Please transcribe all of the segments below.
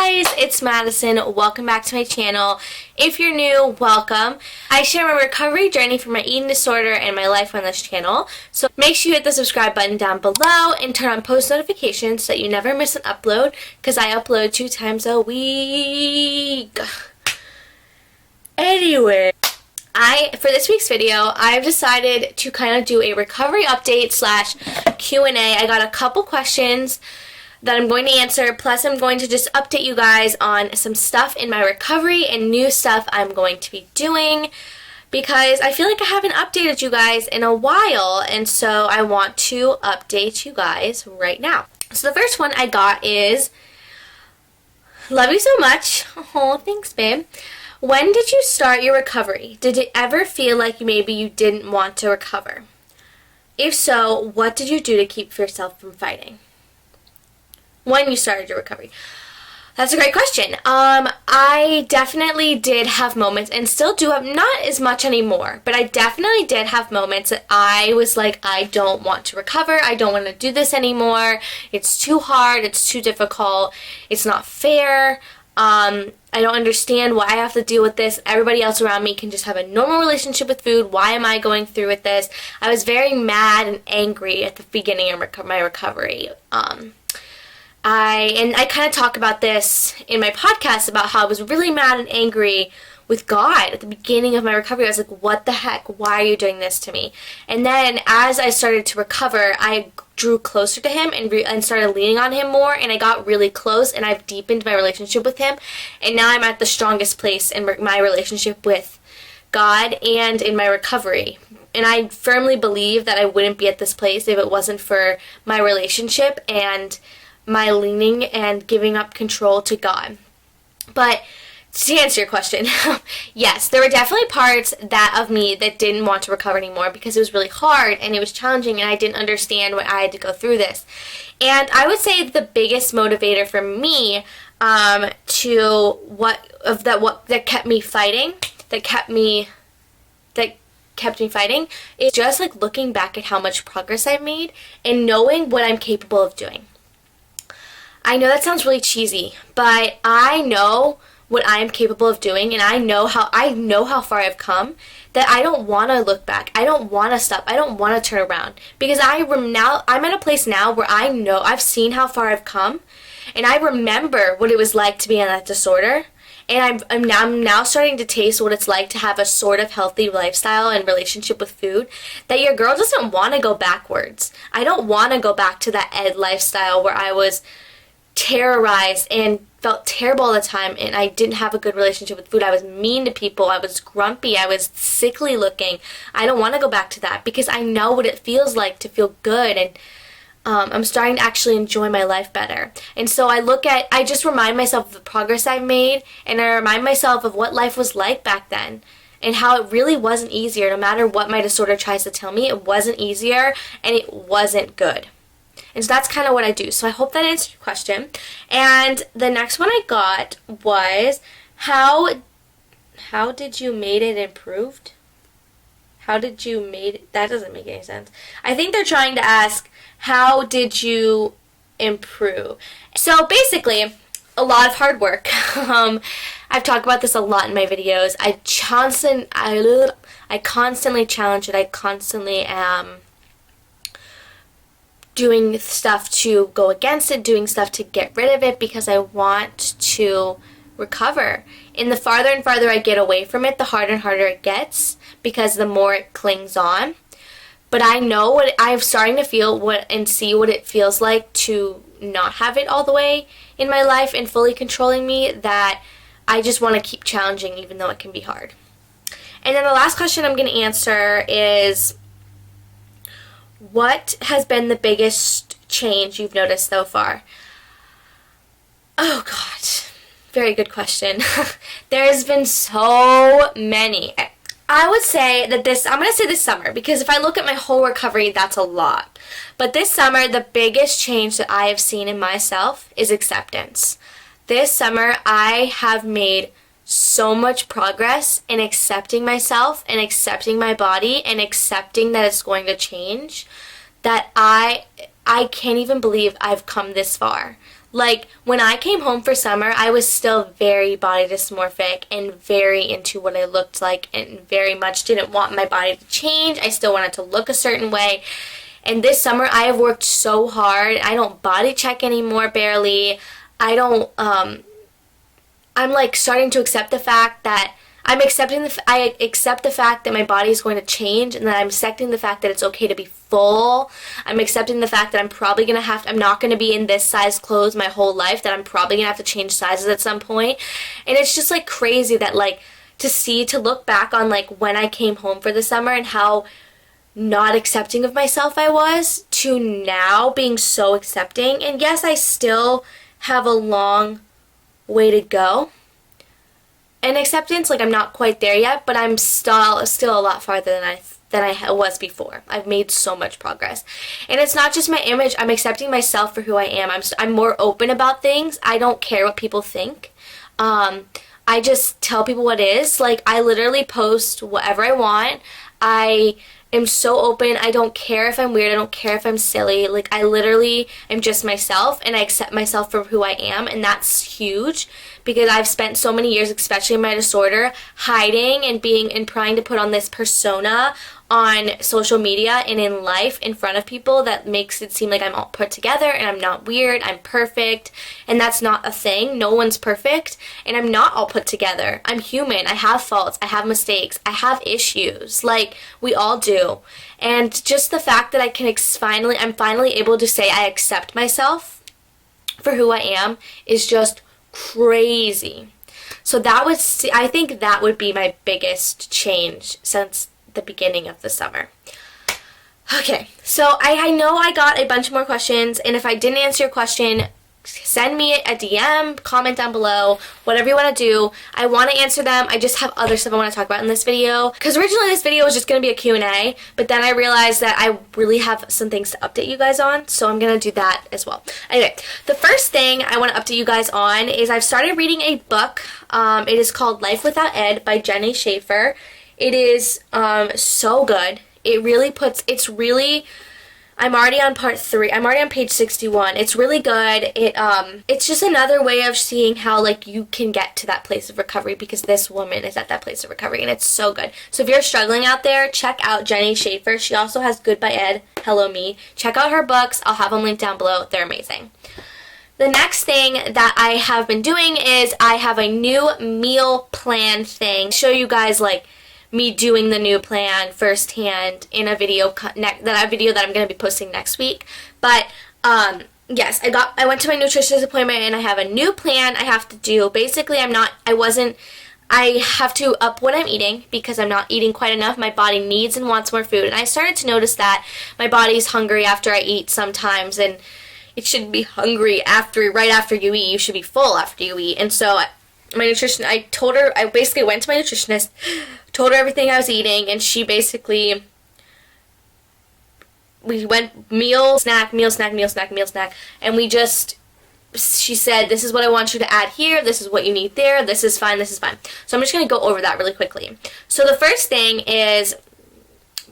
guys, it's Madison. Welcome back to my channel. If you're new, welcome. I share my recovery journey from my eating disorder and my life on this channel. So make sure you hit the subscribe button down below and turn on post notifications so that you never miss an upload, because I upload 2 times a week. Anyway, for this week's video, I've decided to kind of do a recovery update / Q&A. I got a couple questions that I'm going to answer, plus I'm going to just update you guys on some stuff in my recovery and new stuff I'm going to be doing, because I feel like I haven't updated you guys in a while, and so I want to update you guys right now. So the first one I got is, love you so much. Oh, thanks, babe. When did you start your recovery? Did it ever feel like maybe you didn't want to recover? If so, what did you do to keep yourself from fighting? When you started your recovery? That's a great question. I definitely did have moments, and still do have, not as much anymore, but I definitely did have moments that I was like, I don't want to recover, I don't want to do this anymore, it's too hard, it's too difficult, it's not fair, I don't understand why I have to deal with this. Everybody else around me can just have a normal relationship with food. Why am I going through with this? I was very mad and angry at the beginning of my recovery. I kind of talk about this in my podcast about how I was really mad and angry with God at the beginning of my recovery. I was like, what the heck? Why are you doing this to me? And then as I started to recover, I drew closer to him and started leaning on him more, and I got really close, and I've deepened my relationship with him, and now I'm at the strongest place in my relationship with God and in my recovery. And I firmly believe that I wouldn't be at this place if it wasn't for my relationship and my leaning and giving up control to God. But to answer your question, yes, there were definitely parts of me that didn't want to recover anymore because it was really hard and it was challenging and I didn't understand why I had to go through this. And I would say the biggest motivator for me that kept me fighting is just like looking back at how much progress I've made and knowing what I'm capable of doing. I know that sounds really cheesy, but I know what I am capable of doing, and I know how far I've come, that I don't want to look back. I don't want to stop. I don't want to turn around, because I'm at a place now where I know I've seen how far I've come, and I remember what it was like to be on that disorder, and I'm now starting to taste what it's like to have a sort of healthy lifestyle and relationship with food, that your girl doesn't want to go backwards. I don't want to go back to that ed lifestyle where I was terrorized and felt terrible all the time, and I didn't have a good relationship with food. I was mean to people, I was grumpy, I was sickly looking. I don't want to go back to that, because I know what it feels like to feel good, and I'm starting to actually enjoy my life better. And so I just remind myself of the progress I've made, and I remind myself of what life was like back then, and how it really wasn't easier. No matter what my disorder tries to tell me, it wasn't easier, and it wasn't good. And so that's kind of what I do. So I hope that answered your question. And the next one I got was, how did you made it improved? How did you made it? That doesn't make any sense. I think they're trying to ask, how did you improve? So basically, a lot of hard work. I've talked about this a lot in my videos. I constantly challenge it. I constantly am doing stuff to go against it, doing stuff to get rid of it, because I want to recover. And the farther and farther I get away from it, the harder and harder it gets, because the more it clings on. But I know I'm starting to feel and see what it feels like to not have it all the way in my life and fully controlling me, that I just want to keep challenging even though it can be hard. And then the last question I'm going to answer is, what has been the biggest change you've noticed so far? Oh God, very good question. There has been so many. I would say that I'm going to say this summer, because if I look at my whole recovery, that's a lot. But this summer, the biggest change that I have seen in myself is acceptance. This summer, I have made so much progress in accepting myself and accepting my body and accepting that it's going to change, that I can't even believe I've come this far. Like, when I came home for summer, I was still very body dysmorphic and very into what I looked like and very much didn't want my body to change. I still wanted to look a certain way. And this summer, I have worked so hard. I don't body check anymore, barely. I don't, I'm like starting to accept the fact that I accept the fact that my body is going to change, and that I'm accepting the fact that it's okay to be full. I'm accepting the fact that I'm not going to be in this size clothes my whole life, that I'm probably going to have to change sizes at some point. And it's just like crazy that like to look back on like when I came home for the summer and how not accepting of myself I was, to now being so accepting. And yes, I still have a long way to go. And acceptance, like I'm not quite there yet, but I'm still a lot farther than I was before. I've made so much progress. And it's not just my image, I'm accepting myself for who I am. I'm more open about things. I don't care what people think. I just tell people what is. Like, I literally post whatever I want. I am so open. I don't care if I'm weird. I don't care if I'm silly. Like, I literally am just myself, and I accept myself for who I am, and that's huge, because I've spent so many years, especially in my disorder, hiding and trying to put on this persona on social media and in life in front of people that makes it seem like I'm all put together and I'm not weird, I'm perfect, and that's not a thing. No one's perfect, and I'm not all put together. I'm human. I have faults. I have mistakes. I have issues. Like, we all do. And just the fact that I'm finally able to say I accept myself for who I am is just crazy. So I think that would be my biggest change since the beginning of the summer. Okay, so I know I got a bunch more questions, and if I didn't answer your question, send me a DM, comment down below, whatever you want to do. I want to answer them. I just have other stuff I want to talk about in this video, because originally this video was just going to be a Q&A, but then I realized that I really have some things to update you guys on, so I'm going to do that as well. Anyway, the first thing I want to update you guys on is I've started reading a book. It is called Life Without Ed by Jenny Schaefer. It is so good. I'm already on part 3. I'm already on page 61. It's really good. It's just another way of seeing how, like, you can get to that place of recovery, because this woman is at that place of recovery, and it's so good. So if you're struggling out there, check out Jenny Schaefer. She also has Goodbye Ed, Hello Me. Check out her books. I'll have them linked down below. They're amazing. The next thing that I have been doing is I have a new meal plan thing. Show you guys, like, me doing the new plan firsthand in a video that I'm going to be posting next week. But yes, I went to my nutritionist appointment, and I have a new plan I have to do. Basically, I have to up what I'm eating, because I'm not eating quite enough. My body needs and wants more food, and I started to notice that my body's hungry after I eat sometimes, and it shouldn't be hungry right after you eat. You should be full after you eat. And so I basically went to my nutritionist, told her everything I was eating, and she basically, we went meal, snack, meal, snack, meal, snack, meal, snack, and she said, this is what I want you to add here, this is what you need there, this is fine, this is fine. So I'm just going to go over that really quickly. So the first thing is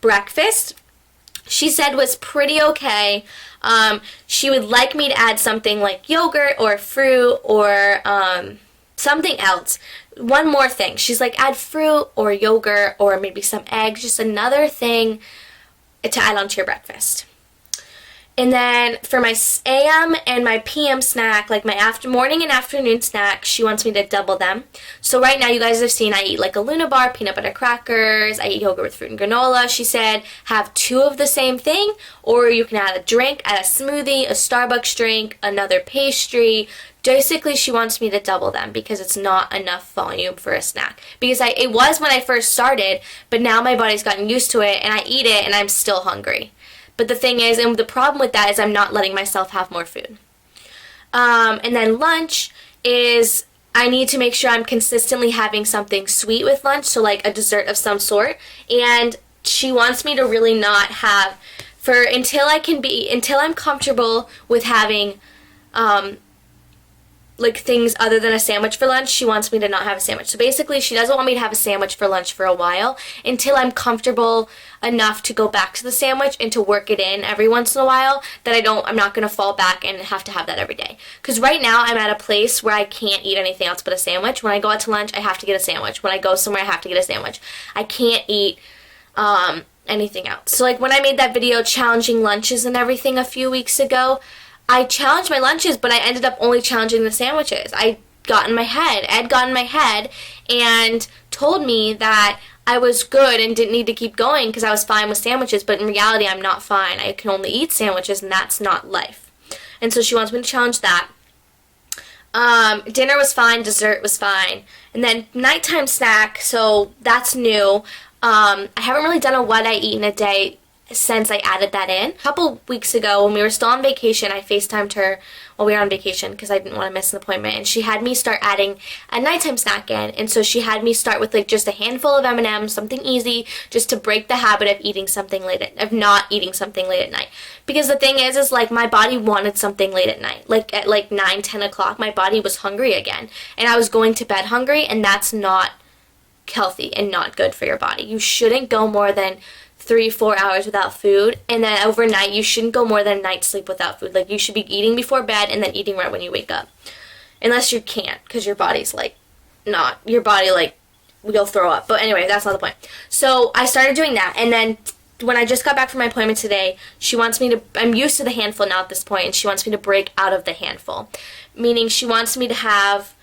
breakfast. She said was pretty okay. She would like me to add something like yogurt or fruit or something else. One more thing. She's like, add fruit or yogurt or maybe some eggs, just another thing to add onto your breakfast. And then for my AM and my PM snack, like my morning and afternoon snack, she wants me to double them. So right now, you guys have seen I eat like a Luna bar, peanut butter crackers, I eat yogurt with fruit and granola. She said have 2 of the same thing, or you can add a drink, add a smoothie, a Starbucks drink, another pastry. Basically, she wants me to double them because it's not enough volume for a snack. Because it was when I first started, but now my body's gotten used to it, and I eat it, and I'm still hungry. But the thing is, and the problem with that is I'm not letting myself have more food. And then lunch is I need to make sure I'm consistently having something sweet with lunch, so like a dessert of some sort. And she wants me to really not have, until I'm comfortable with having like things other than a sandwich for lunch. She wants me to not have a sandwich. So basically she doesn't want me to have a sandwich for lunch for a while until I'm comfortable enough to go back to the sandwich and to work it in every once in a while, that I'm not going to fall back and have to have that every day. Because right now I'm at a place where I can't eat anything else but a sandwich. When I go out to lunch, I have to get a sandwich. When I go somewhere, I have to get a sandwich. I can't eat anything else. So like when I made that video challenging lunches and everything a few weeks ago, I challenged my lunches, but I ended up only challenging the sandwiches. Ed got in my head and told me that I was good and didn't need to keep going because I was fine with sandwiches, but in reality I'm not fine. I can only eat sandwiches and that's not life. And so she wants me to challenge that. Dinner was fine, dessert was fine. And then nighttime snack, so that's new. I haven't really done a what I eat in a day since I added that in. A couple weeks ago when we were still on vacation, I FaceTimed her while we were on vacation because I didn't want to miss an appointment, and she had me start adding a nighttime snack in. And so she had me start with like just a handful of M&Ms, something easy, just to break the habit of not eating something late at night. Because the thing is like my body wanted something late at night. Like at like 9, 10 o'clock, my body was hungry again. And I was going to bed hungry, and that's not healthy and not good for your body. You shouldn't go more than 3-4 hours without food, and then overnight you shouldn't go more than a night's sleep without food. Like you should be eating before bed and then eating right when you wake up, unless you can't, because your body's like not, your body like will throw up. But anyway, that's not the point. So I started doing that, and then when I just got back from my appointment today, she wants me to, I'm used to the handful now at this point, and she wants me to break out of the handful, meaning she wants me to have,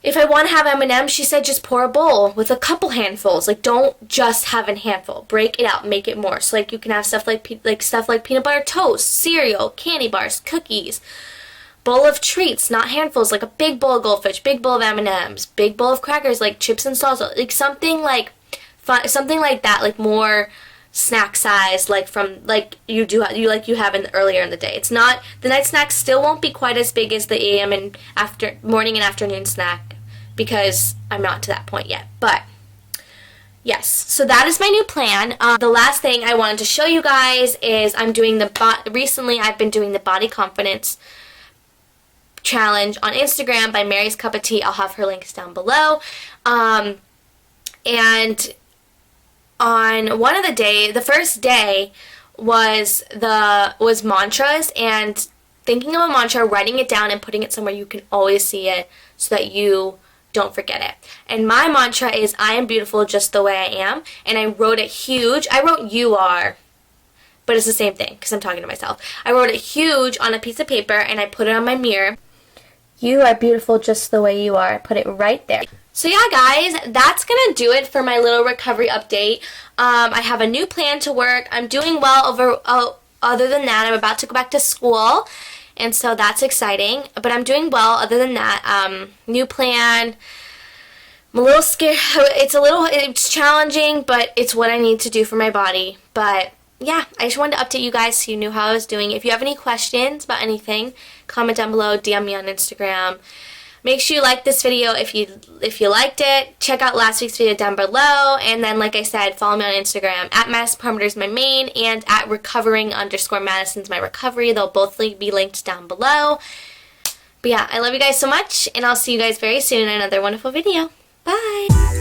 if I want to have M&M's, she said just pour a bowl with a couple handfuls. Like don't just have a handful. Break it out, make it more. So like you can have stuff like peanut butter toast, cereal, candy bars, cookies, bowl of treats, not handfuls. Like a big bowl of Goldfish, big bowl of M&M's, big bowl of crackers, like chips and salsa, like something like fun, something like that, like more snack size, like from like you have earlier in the day. It's not, the night snacks still won't be quite as big as the AM and morning and afternoon snack, because I'm not to that point yet. But yes, so that is my new plan. The last thing I wanted to show you guys is recently I've been doing the body confidence challenge on Instagram by Mary's Cup of Tea. I'll have her links down below. And on one of the first day was mantras, and thinking of a mantra, writing it down, and putting it somewhere you can always see it so that you don't forget it. And my mantra is, I am beautiful just the way I am. And I wrote it huge. I wrote you are, but it's the same thing because I'm talking to myself. I wrote it huge on a piece of paper and I put it on my mirror. You are beautiful just the way you are. I put it right there. So yeah, guys, that's going to do it for my little recovery update. I have a new plan to work. I'm doing well other than that. I'm about to go back to school, and so that's exciting. But I'm doing well other than that. New plan. I'm a little scared. It's challenging, but it's what I need to do for my body. But yeah, I just wanted to update you guys so you knew how I was doing. If you have any questions about anything, comment down below, DM me on Instagram. Make sure you like this video if you liked it. Check out last week's video down below. And then, like I said, follow me on Instagram. At Madison Perimeter is my main, and at recovering_Madison's my recovery. They'll both be linked down below. But yeah, I love you guys so much, and I'll see you guys very soon in another wonderful video. Bye!